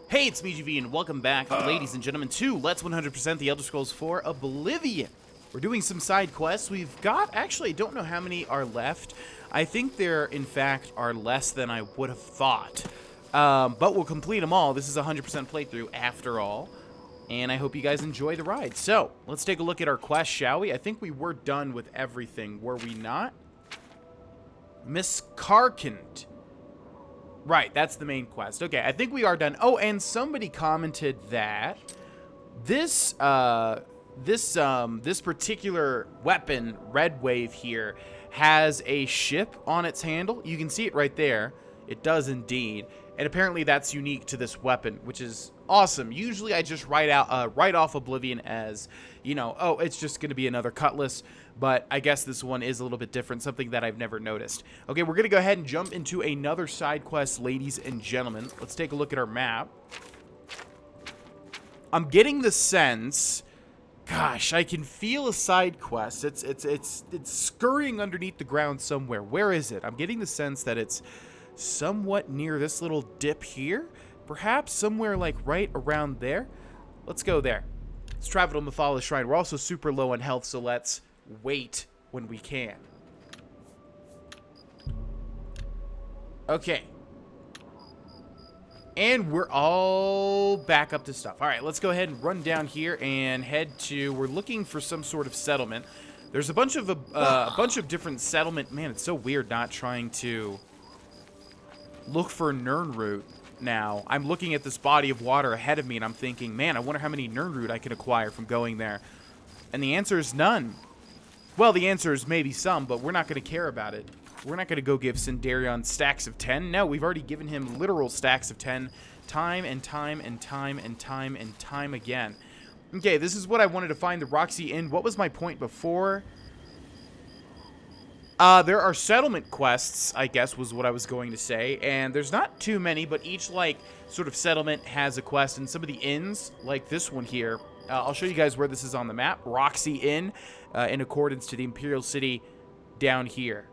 Hey, it's me, GV, and welcome back, ladies and gentlemen, to Let's 100% The Elder Scrolls 4 Oblivion. We're doing some side quests. We've got, actually, I don't know how many are left. I think there, in fact, are less than I would have thought. But we'll complete them all. This is a 100% playthrough, after all. And I hope you guys enjoy the ride. So, let's take a look at our quest, shall we? I think we were done with everything, were we not? Miss Karkand. Right, that's the main quest. Okay, I think we are done. Oh, and somebody commented that this particular weapon, Red Wave here, has a ship on its handle. You can see it right there. It does indeed. And apparently that's unique to this weapon, which is awesome. Usually I just write off Oblivion as, you know, oh, it's just going to be another cutlass. But I guess this one is a little bit different, something that I've never noticed. Okay, we're going to go ahead and jump into another side quest, ladies and gentlemen. Let's take a look at our map. I'm getting the sense, gosh, I can feel a side quest. It's scurrying underneath the ground somewhere. Where is it? I'm getting the sense that it's somewhat near this little dip here. Perhaps somewhere like right around there. Let's go there. Let's travel to Mathala's Shrine. We're also super low on health, so let's wait when we can. Okay. And we're all back up to stuff. All right, let's go ahead and run down here and head to, we're looking for some sort of settlement. There's a bunch of different settlement. Man, it's so weird not trying to look for Nirnroot now. I'm looking at this body of water ahead of me and I'm thinking, man, I wonder how many Nirnroot I can acquire from going there. And the answer is none. Well, the answer is maybe some, but we're not going to care about it. We're not going to go give Sindarion stacks of 10. No, we've already given him literal stacks of 10 time and time and time and time and time again. Okay, this is what I wanted to find the Roxy Inn. What was my point before? There are settlement quests, I guess, was what I was going to say. And there's not too many, but each, like, sort of settlement has a quest. And some of the inns, like this one here, I'll show you guys where this is on the map. Roxy Inn, in accordance to the Imperial City down here.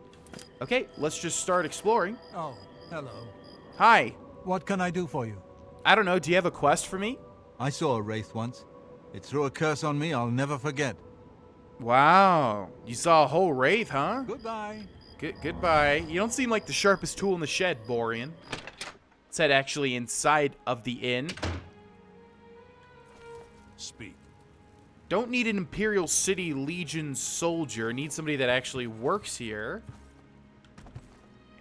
Okay, let's just start exploring. Oh, hello. Hi. What can I do for you? I don't know, do you have a quest for me? I saw a wraith once. It threw a curse on me I'll never forget. Wow, you saw a whole wraith, huh? Goodbye. Goodbye. You don't seem like the sharpest tool in the shed, Borean. It's that actually inside of the inn. Speak. Don't need an Imperial City Legion soldier. Need somebody that actually works here.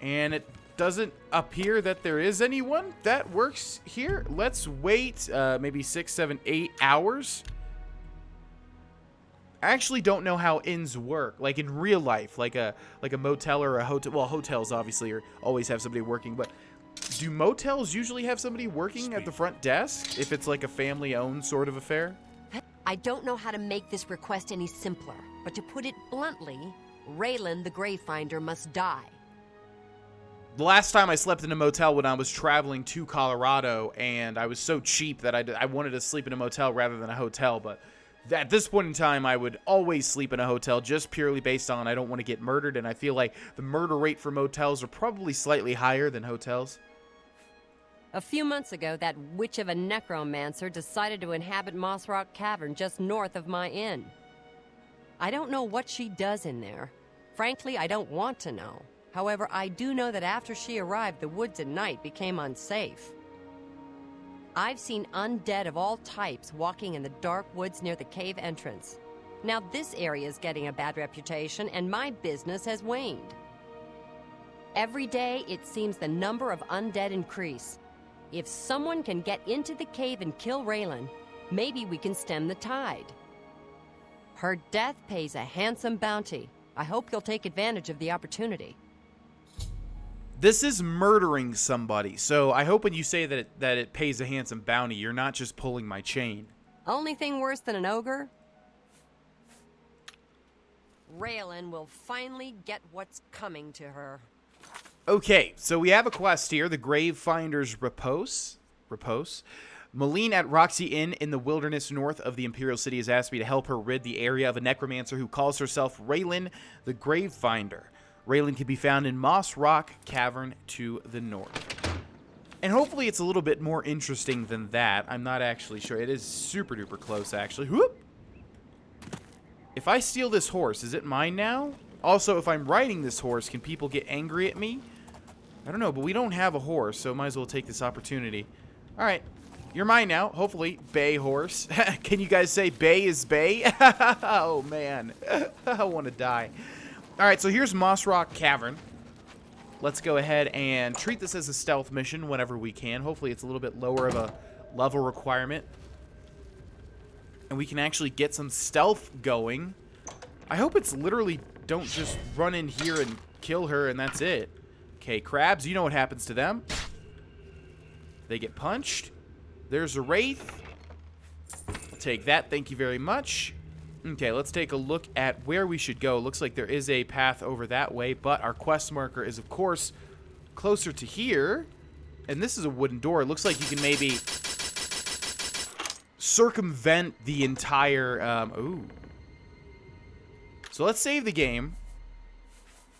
And it doesn't appear that there is anyone that works here. Let's wait maybe 6, 7, 8 hours. I actually don't know how inns work, like in real life, like a motel or a hotel. Well, hotels obviously always have somebody working, but do motels usually have somebody working at the front desk if it's like a family-owned sort of affair? I don't know how to make this request any simpler, but to put it bluntly, Raylan the Gravefinder must die. The last time I slept in a motel when I was traveling to Colorado, and I was so cheap that I wanted to sleep in a motel rather than a hotel, but at this point in time, I would always sleep in a hotel just purely based on I don't want to get murdered, and I feel like the murder rate for motels are probably slightly higher than hotels. A few months ago, that witch of a necromancer decided to inhabit Moss Rock Cavern just north of my inn. I don't know what she does in there. Frankly, I don't want to know. However, I do know that after she arrived, the woods at night became unsafe. I've seen undead of all types walking in the dark woods near the cave entrance. Now this area is getting a bad reputation, and my business has waned. Every day, it seems the number of undead increase. If someone can get into the cave and kill Raylan, maybe we can stem the tide. Her death pays a handsome bounty. I hope you'll take advantage of the opportunity. This is murdering somebody, so I hope when you say that it pays a handsome bounty, you're not just pulling my chain. Only thing worse than an ogre? Raylan will finally get what's coming to her. Okay, so we have a quest here, the Gravefinder's Repose. Malene at Roxy Inn in the wilderness north of the Imperial City has asked me to help her rid the area of a necromancer who calls herself Raylan the Gravefinder. Raylan can be found in Moss Rock Cavern to the north. And hopefully it's a little bit more interesting than that. I'm not actually sure. It is super duper close, actually. Whoop! If I steal this horse, is it mine now? Also, if I'm riding this horse, can people get angry at me? I don't know, but we don't have a horse, so might as well take this opportunity. All right. You're mine now, hopefully. Bay horse. Can you guys say bay is bay? Oh, man. I want to die. All right, so here's Moss Rock Cavern. Let's go ahead and treat this as a stealth mission whenever we can. Hopefully it's a little bit lower of a level requirement. And we can actually get some stealth going. I hope it's literally don't just run in here and kill her and that's it. Okay, crabs, you know what happens to them. They get punched. There's a wraith. I'll take that, thank you very much. Okay, let's take a look at where we should go. Looks like there is a path over that way, but our quest marker is, of course, closer to here. And this is a wooden door. It looks like you can maybe circumvent the entire... ooh. So let's save the game.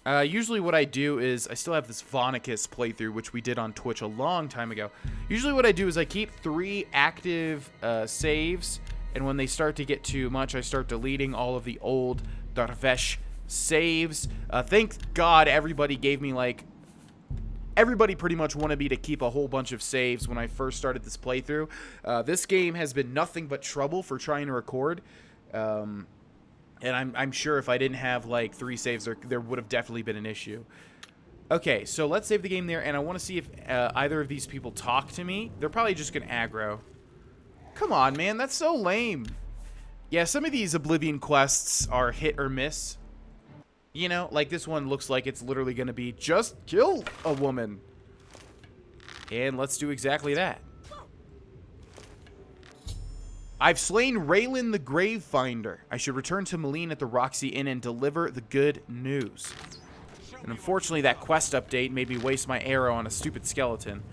Usually what I do is... I still have this Vonicus playthrough, which we did on Twitch a long time ago. Usually what I do is I keep 3 active saves... And when they start to get too much, I start deleting all of the old Dar'Vesh saves. Thank God everybody gave me, like... Everybody pretty much wanted me to keep a whole bunch of saves when I first started this playthrough. This game has been nothing but trouble for trying to record. And I'm sure if I didn't have, like, 3 saves, there would have definitely been an issue. Okay, so let's save the game there. And I want to see if either of these people talk to me. They're probably just going to aggro. Come on, man. That's so lame. Yeah, some of these Oblivion quests are hit or miss. You know, like this one looks like it's literally going to be just kill a woman. And let's do exactly that. I've slain Raylan the Gravefinder. I should return to Malene at the Roxy Inn and deliver the good news. And unfortunately, that quest update made me waste my arrow on a stupid skeleton.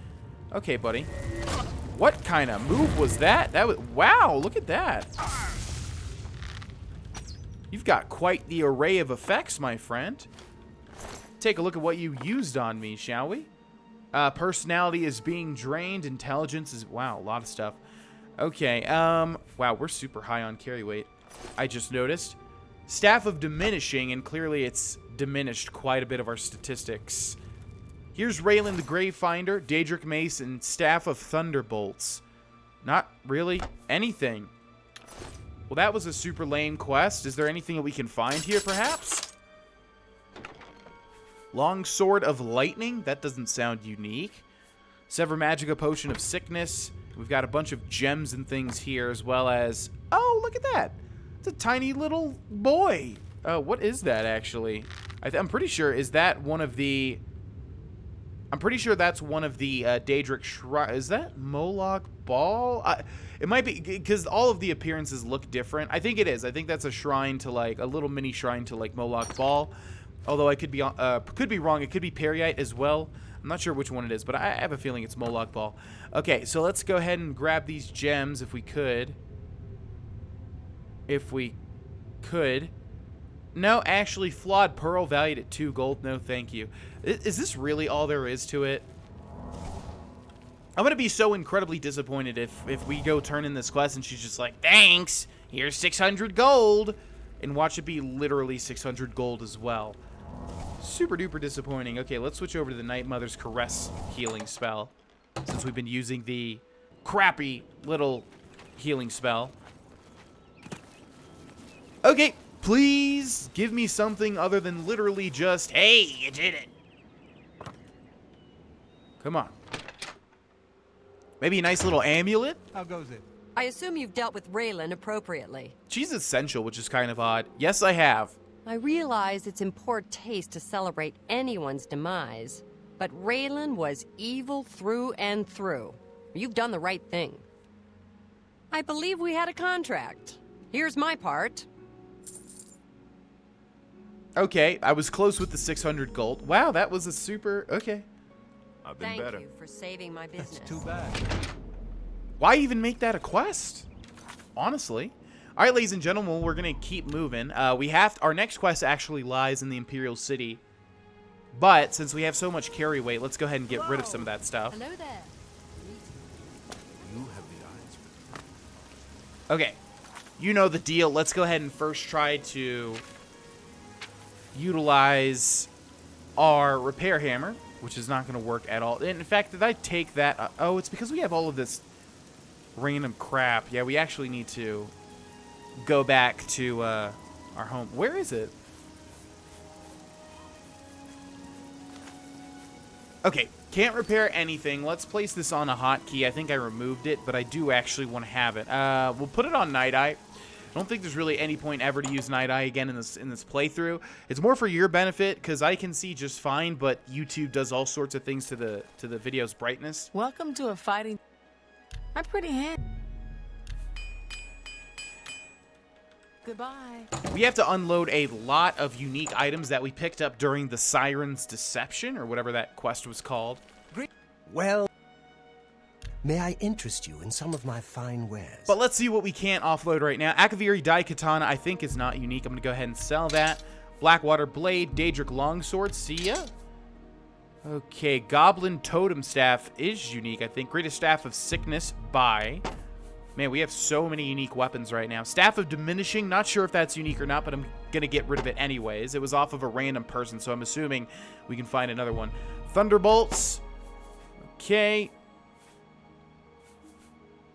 Okay, buddy. What kind of move was that? That was... Wow, look at that. You've got quite the array of effects, my friend. Take a look at what you used on me, shall we? Personality is being drained. Intelligence is... Wow, a lot of stuff. Okay, wow, we're super high on carry weight. I just noticed. Staff of diminishing, and clearly it's diminished quite a bit of our statistics. Here's Raylan the Gravefinder, Daedric Mace, and Staff of Thunderbolts. Not really anything. Well, that was a super lame quest. Is there anything that we can find here, perhaps? Long Sword of Lightning? That doesn't sound unique. Sever Magica Potion of Sickness. We've got a bunch of gems and things here, as well as... Oh, look at that. It's a tiny little boy. What is that, actually? I'm pretty sure, is that one of the... I'm pretty sure that's one of the Daedric Shrine. Is that Moloch Ball? It might be, because all of the appearances look different. I think it is. I think that's a shrine to, like, a little mini shrine to, like, Moloch Ball. Although I could be wrong. It could be Periite as well. I'm not sure which one it is, but I have a feeling it's Moloch Ball. Okay, so let's go ahead and grab these gems if we could. If we could. No, actually, Flawed Pearl valued at 2 gold. No, thank you. Is this really all there is to it? I'm going to be so incredibly disappointed if we go turn in this quest and she's just like, thanks, here's 600 gold. And watch it be literally 600 gold as well. Super duper disappointing. Okay, let's switch over to the Night Mother's Caress healing spell. Since we've been using the crappy little healing spell. Okay, please give me something other than literally just, hey, you did it. Come on. Maybe a nice little amulet? How goes it? I assume you've dealt with Raylan appropriately. She's essential, which is kind of odd. Yes, I have. I realize it's in poor taste to celebrate anyone's demise, but Raylan was evil through and through. You've done the right thing. I believe we had a contract. Here's my part. Okay, I was close with the 600 gold. Wow, that was a super... Okay. I've been Thank better. you for saving my business. That's too bad. Why even make that a quest? Honestly. All right, ladies and gentlemen, we're going to keep moving. Our next quest actually lies in the Imperial City. But since we have so much carry weight, let's go ahead and get rid of some of that stuff. Hello there. Okay. You know the deal. Let's go ahead and first try to utilize our repair hammer, which is not going to work at all. And in fact, did I take that? Oh, it's because we have all of this random crap. Yeah, we actually need to go back to our home. Where is it? Okay, can't repair anything. Let's place this on a hotkey. I think I removed it, but I do actually want to have it. We'll put it on Night Eye. I don't think there's really any point ever to use Night Eye again in this playthrough. It's more for your benefit because I can see just fine, but YouTube does all sorts of things to the video's brightness. Welcome to a fighting. I'm pretty handy. Goodbye. We have to unload a lot of unique items that we picked up during the Siren's Deception, or whatever that quest was called. Well, may I interest you in some of my fine wares? But let's see what we can't offload right now. Akaviri Dai Katana, I think, is not unique. I'm going to go ahead and sell that. Blackwater Blade, Daedric Longsword, see ya. Okay, Goblin Totem Staff is unique, I think. Greatest Staff of Sickness, buy. Man, we have so many unique weapons right now. Staff of Diminishing, not sure if that's unique or not, but I'm going to get rid of it anyways. It was off of a random person, so I'm assuming we can find another one. Thunderbolts. Okay.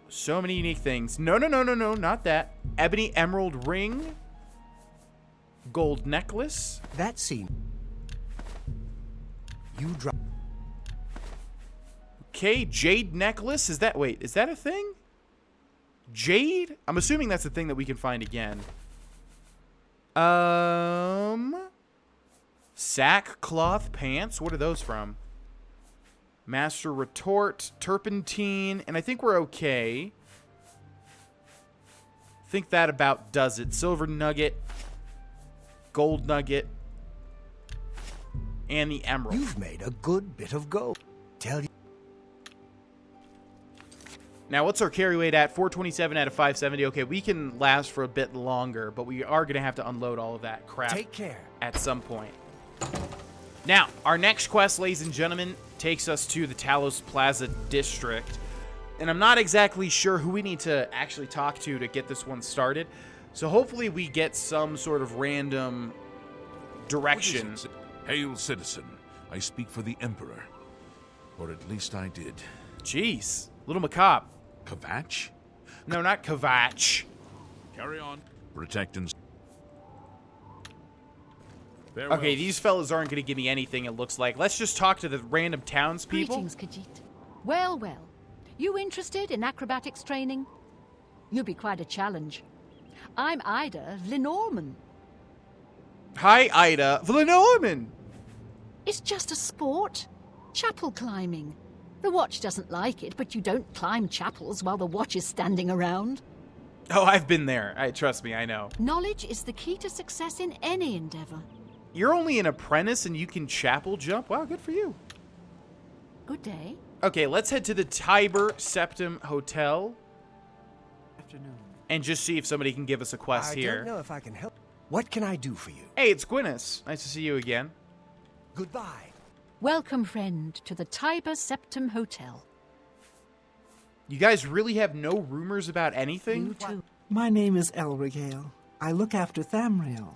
So many unique things. No, not that. Ebony Emerald Ring. Gold Necklace. That seems... You drop... Okay, Jade Necklace. Is that... Wait, is that a thing? Jade? I'm assuming that's a thing that we can find again. Sackcloth Pants. What are those from? Master Retort, Turpentine, and I think we're okay. I think that about does it. Silver Nugget, Gold Nugget, and the Emerald. You've made a good bit of gold. Tell you. Now, what's our carry weight at? 427 out of 570. Okay, we can last for a bit longer, but we are going to have to unload all of that crap. Take care. At some point. Now, our next quest, ladies and gentlemen, takes us to the Talos Plaza District. And I'm not exactly sure who we need to actually talk to get this one started. So hopefully we get some sort of random direction. Hail, citizen. I speak for the Emperor. Or at least I did. Jeez. Little macabre. Kvatch? No, not Kvatch. Carry on. Protect and... Okay, these fellas aren't going to give me anything, it looks like. Let's just talk to the random townspeople. Greetings, Khajiit. Well, well. You interested in acrobatics training? You'll be quite a challenge. I'm Ida Lenormand. Hi, Ida Lenormand. It's just a sport. Chapel climbing. The watch doesn't like it, but you don't climb chapels while the watch is standing around. Oh, I've been there. Trust me, I know. Knowledge is the key to success in any endeavor. You're only an apprentice and you can chapel jump? Wow, good for you. Good day. Okay, let's head to the Tiber Septim Hotel. Afternoon. And just see if somebody can give us a quest here. I don't know if I can help. What can I do for you? Hey, it's Gwyneth. Nice to see you again. Goodbye. Welcome, friend, to the Tiber Septim Hotel. You guys really have no rumors about anything? You too. My name is Elrigale. I look after Thamriel.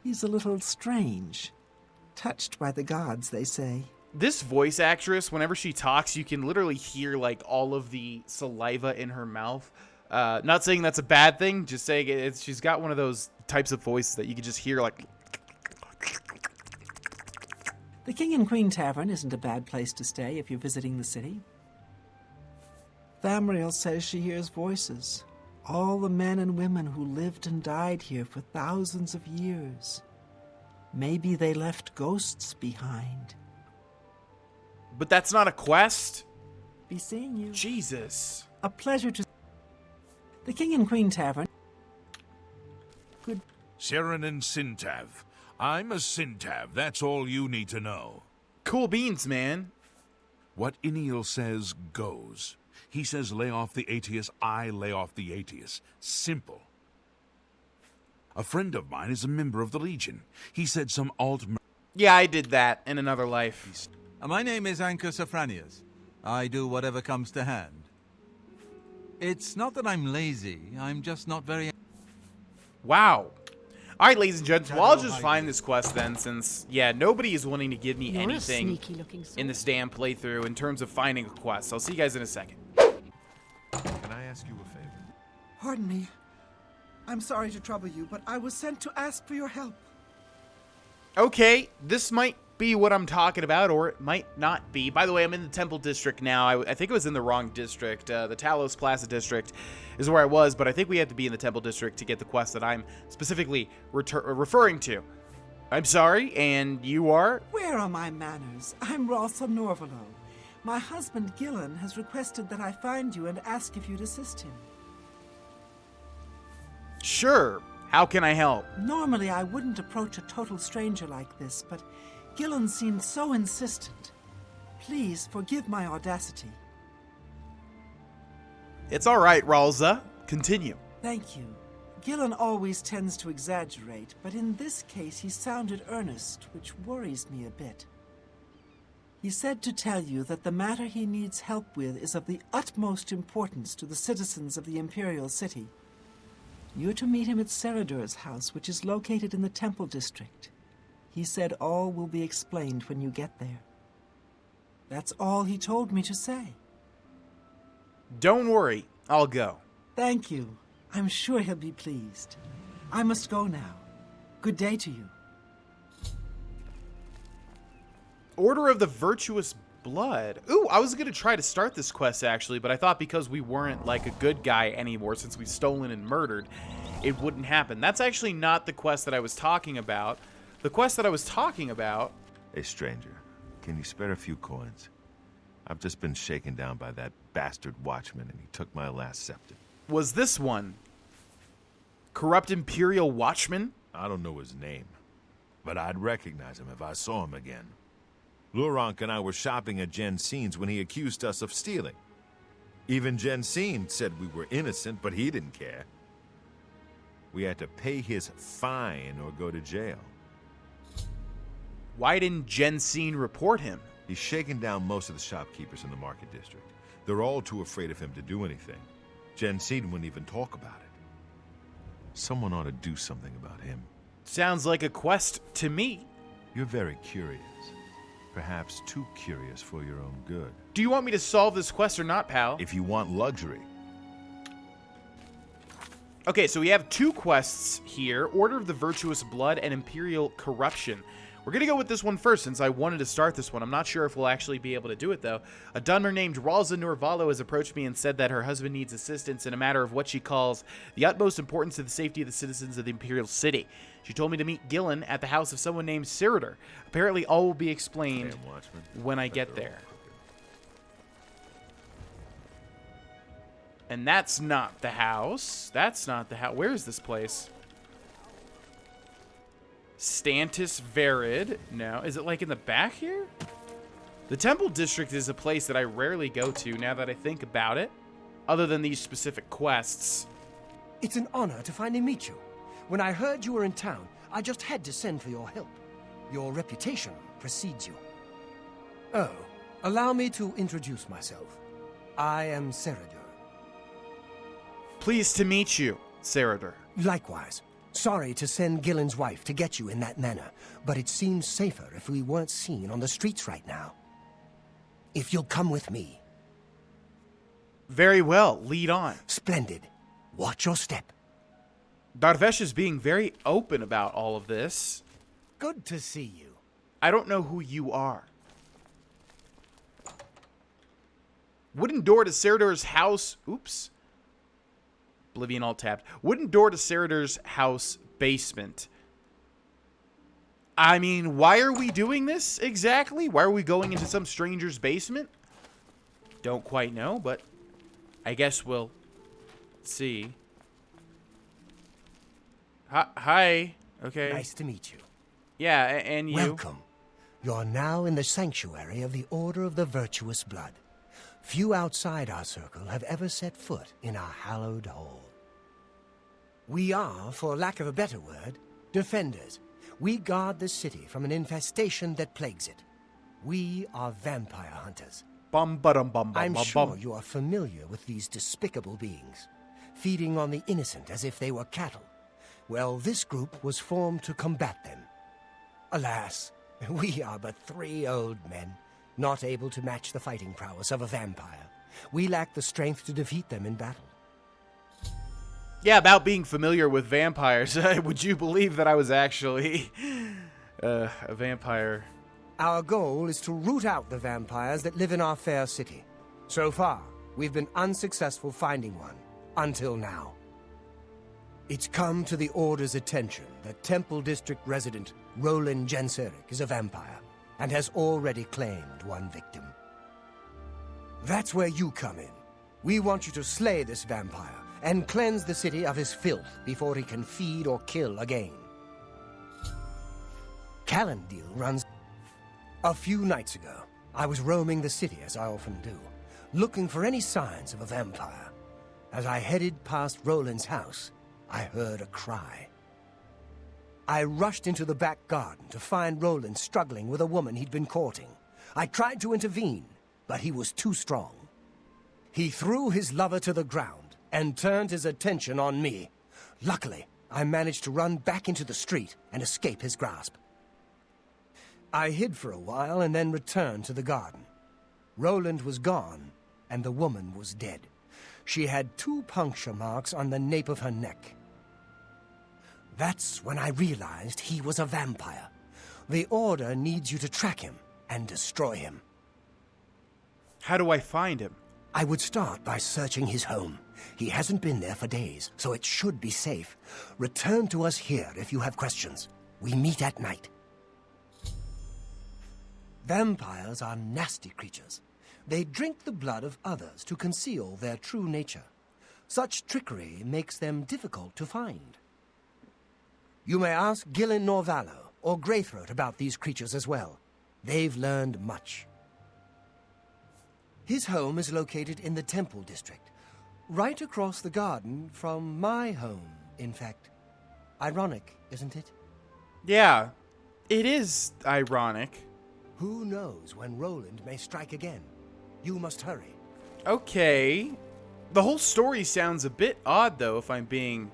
He's a little strange. Touched by the gods, they say. This voice actress, whenever she talks, you can literally hear, like, all of the saliva in her mouth. Not saying that's a bad thing, just saying she's got one of those types of voices that you can just hear, like... The King and Queen Tavern isn't a bad place to stay if you're visiting the city. Thamriel says she hears voices. All the men and women who lived and died here for thousands of years. Maybe they left ghosts behind. But that's not a quest? Be seeing you. Jesus. A pleasure to... The King and Queen Tavern. Good... Seren and Sintav. I'm a Sintav, that's all you need to know. Cool beans, man. What Iniel says goes. He says lay off the Aetius, I lay off the Aetius. Simple. A friend of mine is a member of the Legion. He said some alt... Yeah, I did that in another life. My name is Anchor Safranius. I do whatever comes to hand. It's not that I'm lazy. I'm just not very... Wow. All right, ladies and gents, well, I'll just find this quest then, since, yeah, nobody is wanting to give me You're a anything sneaky-looking sort. in this damn playthrough in terms of finding a quest. I'll see you guys in a second. Can I ask you a favor? Pardon me. I'm sorry to trouble you, but I was sent to ask for your help. Okay, this might be what I'm talking about, or it might not be. By the way, I'm in the Temple District now. I think it was in the wrong district. The Talos Plaza District is where I was, but I think we have to be in the Temple District to get the quest that I'm specifically referring to. I'm sorry, and you are? Where are my manners? I'm Ralsa Norvalo. My husband, Gillen, has requested that I find you and ask if you'd assist him. Sure. How can I help? Normally, I wouldn't approach a total stranger like this, but Gillen seemed so insistent. Please forgive my audacity. It's all right, Ralza. Continue. Thank you. Gillen always tends to exaggerate, but in this case he sounded earnest, which worries me a bit. He said to tell you that the matter he needs help with is of the utmost importance to the citizens of the Imperial City. You're to meet him at Seradur's house, which is located in the Temple District. He said all will be explained when you get there. That's all he told me to say. Don't worry. I'll go. Thank you. I'm sure he'll be pleased. I must go now. Good day to you. Order of the Virtuous Blood. Ooh, I was going to try to start this quest, actually, but I thought because we weren't, like, a good guy anymore, since we've stolen and murdered, it wouldn't happen. That's actually not the quest that I was talking about. The quest that I was talking about... Hey, stranger, can you spare a few coins? I've just been shaken down by that bastard watchman, and he took my last septon. was this one. Corrupt Imperial Watchman? I don't know his name, but I'd recognize him if I saw him again. Lurank and I were shopping at Jensen's when he accused us of stealing. Even Jensen said we were innocent, but he didn't care. We had to pay his fine or go to jail. Why didn't Jensen report him? He's shaken down most of the shopkeepers in the market district. They're all too afraid of him to do anything. Jensen wouldn't even talk about it. Someone ought to do something about him. Sounds like a quest to me. You're very curious. Perhaps too curious for your own good. Do you want me to solve this quest or not, pal? If you want luxury. Okay, so we have two quests here. Order of the Virtuous Blood and Imperial Corruption. We're going to go with this one first, since I wanted to start this one. I'm not sure if we'll actually be able to do it, though. A Dunmer named Ralza Norvalo has approached me and said that her husband needs assistance in a matter of what she calls the utmost importance to the safety of the citizens of the Imperial City. She told me to meet Gillen at the house of someone named Seradur. Apparently, all will be explained when I get there. And that's not the house. That's not the house. Where is this place? Stantis Verid. No. Is it like in the back here? The Temple District is a place that I rarely go to now that I think about it. Other than these specific quests. It's an honor to finally meet you. When I heard you were in town, I just had to send for your help. Your reputation precedes you. Oh, allow me to introduce myself. I am Seradur. Pleased to meet you, Seradur. Likewise. Sorry to send Gillen's wife to get you in that manner, but it seems safer if we weren't seen on the streets right now. If you'll come with me. Very well. Lead on. Splendid. Watch your step. Dar'Vesh is being very open about all of this. Good to see you. I don't know who you are. Wooden door to Seradur's house. Oops. Oblivion all tapped. Wooden door to Seradur's house basement. I mean, why are we doing this exactly? Why are we going into some stranger's basement? Don't quite know, but I guess we'll see. Hi. Okay. Nice to meet you. Yeah, and you. Welcome. You're now in the sanctuary of the Order of the Virtuous Blood. Few outside our circle have ever set foot in our hallowed hall. We are, for lack of a better word, defenders. We guard the city from an infestation that plagues it. We are vampire hunters. Bum ba-dum bum bum I'm bum sure bum. you are familiar with these despicable beings, feeding on the innocent as if they were cattle. Well, this group was formed to combat them. Alas, we are but 3 old men, not able to match the fighting prowess of a vampire. We lack the strength to defeat them in battle. Yeah, about being familiar with vampires. Would you believe that I was actually a vampire? Our goal is to root out the vampires that live in our fair city. So far, we've been unsuccessful finding one, until now. It's come to the Order's attention that Temple District resident Roland Genseric is a vampire, and has already claimed one victim. That's where you come in. We want you to slay this vampire, and cleanse the city of his filth before he can feed or kill again. Calendil runs... A few nights ago, I was roaming the city as I often do, looking for any signs of a vampire. As I headed past Roland's house, I heard a cry. I rushed into the back garden to find Roland struggling with a woman he'd been courting. I tried to intervene, but he was too strong. He threw his lover to the ground and turned his attention on me. Luckily, I managed to run back into the street and escape his grasp. I hid for a while and then returned to the garden. Roland was gone, and the woman was dead. She had 2 puncture marks on the nape of her neck. That's when I realized he was a vampire. The Order needs you to track him and destroy him. How do I find him? I would start by searching his home. He hasn't been there for days, so it should be safe. Return to us here if you have questions. We meet at night. Vampires are nasty creatures. They drink the blood of others to conceal their true nature. Such trickery makes them difficult to find. You may ask Gillen Norvallo or Greythroat about these creatures as well. They've learned much. His home is located in the Temple District, right across the garden from my home, in fact. Ironic, isn't it? Yeah, it is ironic. Who knows when Roland may strike again? You must hurry. Okay. The whole story sounds a bit odd, though, if I'm being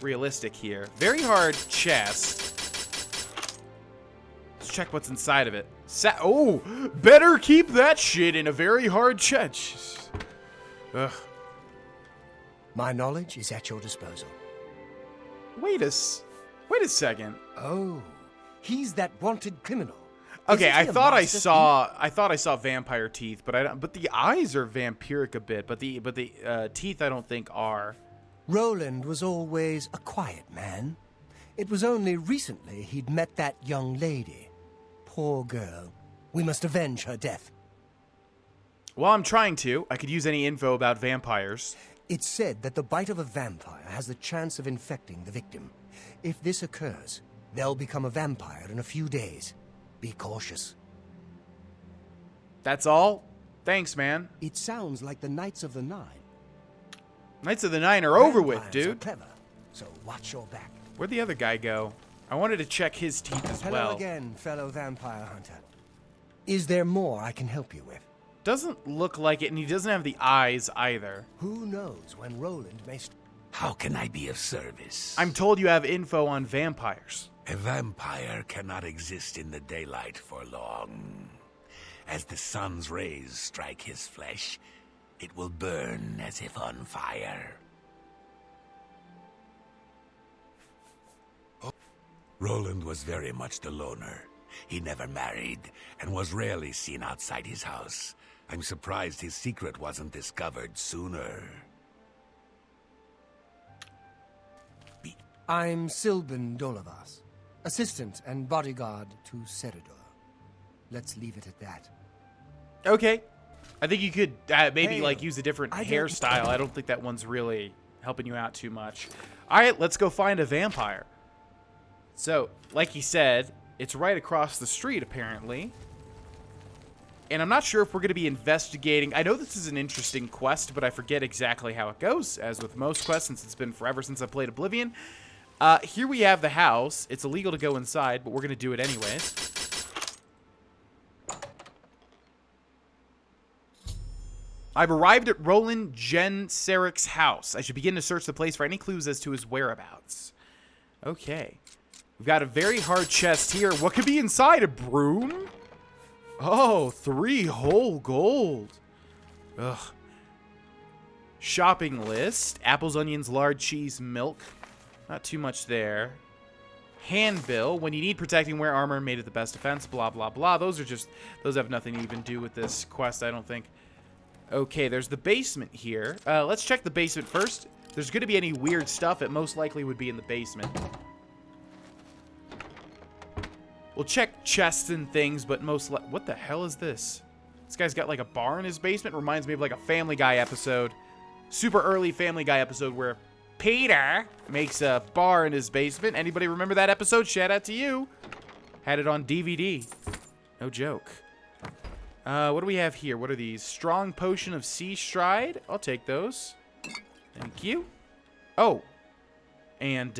realistic here. Very hard chest. Let's check what's inside of it. Oh, better keep that shit in a very hard chest. Ugh. My knowledge is at your disposal. Wait a second. Oh, he's that wanted criminal. Okay, Isn't he I a thought I master saw vampire teeth, but I don't. But the eyes are vampiric a bit, but the teeth I don't think are. Roland was always a quiet man. It was only recently he'd met that young lady. Poor girl. We must avenge her death. Well, I'm trying to. I could use any info about vampires. It's said that the bite of a vampire has the chance of infecting the victim. If this occurs, they'll become a vampire in a few days. Be cautious. That's all? Thanks, man. It sounds like the Knights of the Nine. Knights of the Nine are over with, Vampires are dude. clever, so watch your back. Where'd the other guy go? I wanted to check his teeth as Hello well. again, fellow vampire hunter. Is there more I can help you with? Doesn't look like it, and he doesn't have the eyes either. Who knows when Roland may... How can I be of service? I'm told you have info on vampires. A vampire cannot exist in the daylight for long. As the sun's rays strike his flesh, it will burn as if on fire. Roland was very much the loner. He never married and was rarely seen outside his house. I'm surprised his secret wasn't discovered sooner. I'm Sylvan Dolavas, assistant and bodyguard to Serador. Let's leave it at that. Okay. I think you could maybe Hey, like use a different I don't- hairstyle. I don't think that one's really helping you out too much. All right, let's go find a vampire. So, like he said, it's right across the street, apparently. And I'm not sure if we're going to be investigating. I know this is an interesting quest, but I forget exactly how it goes, as with most quests, since it's been forever since I played Oblivion. Here we have the house. It's illegal to go inside, but we're going to do it anyways. I've arrived at Roland Jenseric's house. I should begin to search the place for any clues as to his whereabouts. Okay. We've got a very hard chest here. What could be inside? A broom? Oh, 3 whole gold. Ugh. Shopping list. Apples, onions, lard, cheese, milk. Not too much there. Handbill. When you need protecting, wear armor made it the best defense. Blah, blah, blah. Those have nothing to even do with this quest, I don't think. Okay, there's the basement here. Let's check the basement first. If there's going to be any weird stuff, it most likely would be in the basement. We'll check chests and things, but what the hell is this? This guy's got like a bar in his basement. Reminds me of like a Family Guy episode. Super early Family Guy episode where Peter makes a bar in his basement. Anybody remember that episode? Shout out to you. Had it on DVD. No joke. What do we have here? What are these? Strong potion of sea stride. I'll take those. Thank you. Oh. And,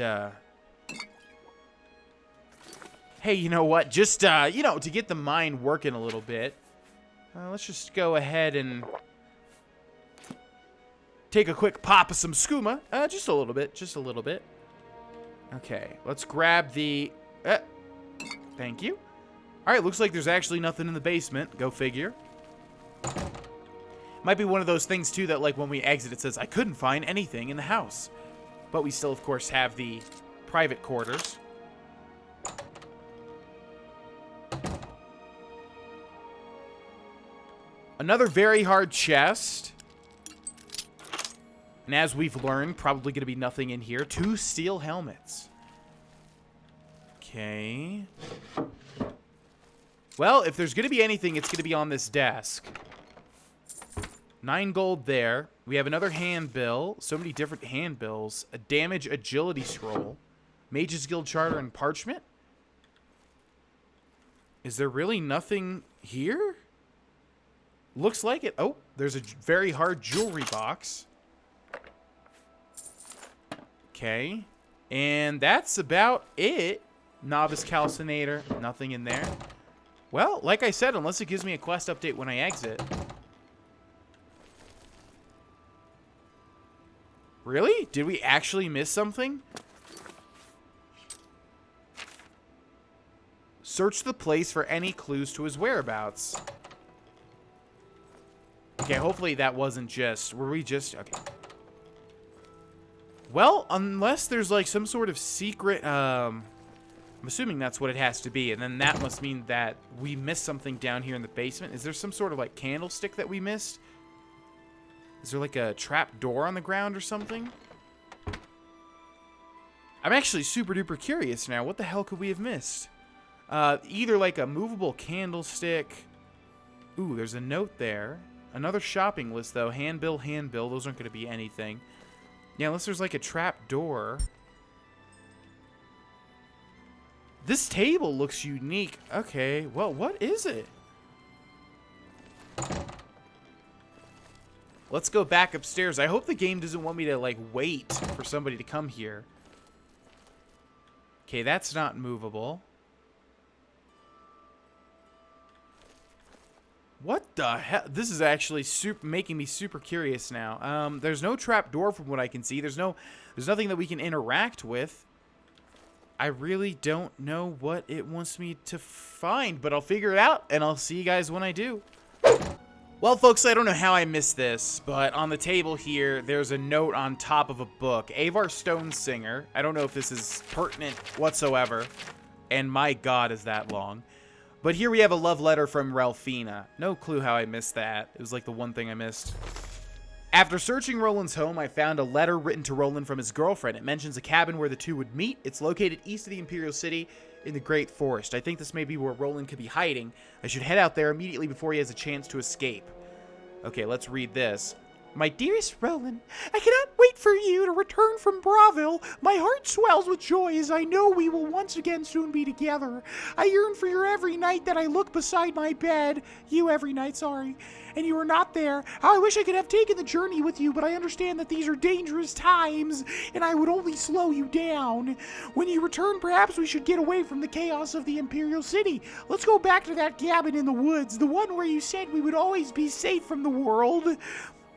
hey, you know what? Just, you know, to get the mind working a little bit, let's just go ahead and take a quick pop of some skooma. Just a little bit. Just a little bit. Okay. Let's grab the... thank you. Alright, looks like there's actually nothing in the basement. Go figure. Might be one of those things, too, that, like, when we exit, it says, I couldn't find anything in the house. But we still, of course, have the private quarters. Another very hard chest. And as we've learned, probably going to be nothing in here. 2 steel helmets. Okay. Well, if there's going to be anything, it's going to be on this desk. 9 gold there. We have another handbill. So many different handbills. A damage agility scroll. Mage's Guild Charter and parchment. Is there really nothing here? Looks like it. Oh, there's a very hard jewelry box. Okay. And that's about it. Novice Calcinator. Nothing in there. Well, like I said, unless it gives me a quest update when I exit. Really? Did we actually miss something? Search the place for any clues to his whereabouts. Okay, hopefully that wasn't just... Were we just... Okay. Well, unless there's like some sort of secret... I'm assuming that's what it has to be, and then that must mean that we missed something down here in the basement. Is there some sort of, like, candlestick that we missed? Is there, like, a trap door on the ground or something? I'm actually super-duper curious now. What the hell could we have missed? Either, like, a movable candlestick. Ooh, there's a note there. Another shopping list, though. Handbill, handbill. Those aren't going to be anything. Yeah, unless there's, like, a trap door. This table looks unique. Okay, well, what is it? Let's go back upstairs. I hope the game doesn't want me to, like, wait for somebody to come here. Okay, that's not movable. What the hell? This is actually making me super curious now. There's no trap door from what I can see. There's nothing that we can interact with. I really don't know what it wants me to find, but I'll figure it out, and I'll see you guys when I do. Well, folks, I don't know how I missed this, but on the table here, there's a note on top of a book. Avar Stonesinger. I don't know if this is pertinent whatsoever, and my god, is that long. But here we have a love letter from Grohlvana. No clue how I missed that. It was like the one thing I missed. After searching Roland's home, I found a letter written to Roland from his girlfriend. It mentions a cabin where the two would meet. It's located east of the Imperial City in the Great Forest. I think this may be where Roland could be hiding. I should head out there immediately before he has a chance to escape. Okay, let's read this. My dearest Roland, I cannot wait for you to return from Bravil. My heart swells with joy as I know we will once again soon be together. I yearn for you every night that I look beside my bed. You every night, sorry. And you are not there. How I wish I could have taken the journey with you, but I understand that these are dangerous times, and I would only slow you down. When you return, perhaps we should get away from the chaos of the Imperial City. Let's go back to that cabin in the woods, the one where you said we would always be safe from the world.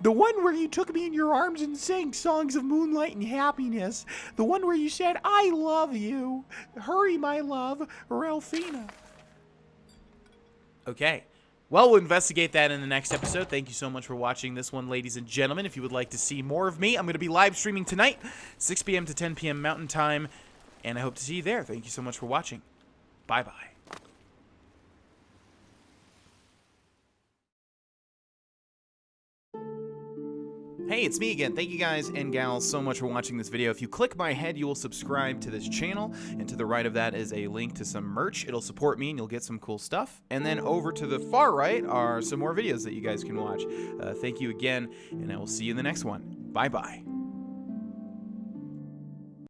The one where you took me in your arms and sang songs of moonlight and happiness. The one where you said, I love you. Hurry, my love, Grohlvana. Okay. Well, we'll investigate that in the next episode. Thank you so much for watching this one, ladies and gentlemen. If you would like to see more of me, I'm going to be live streaming tonight, 6 p.m. to 10 p.m. Mountain Time, and I hope to see you there. Thank you so much for watching. Bye-bye. Hey, it's me again. Thank you guys and gals so much for watching this video. If you click my head, you will subscribe to this channel, and to the right of that is a link to some merch. It'll support me and you'll get some cool stuff. And then over to the far right are some more videos that you guys can watch. Thank you again, and I will see you in the next one. Bye-bye.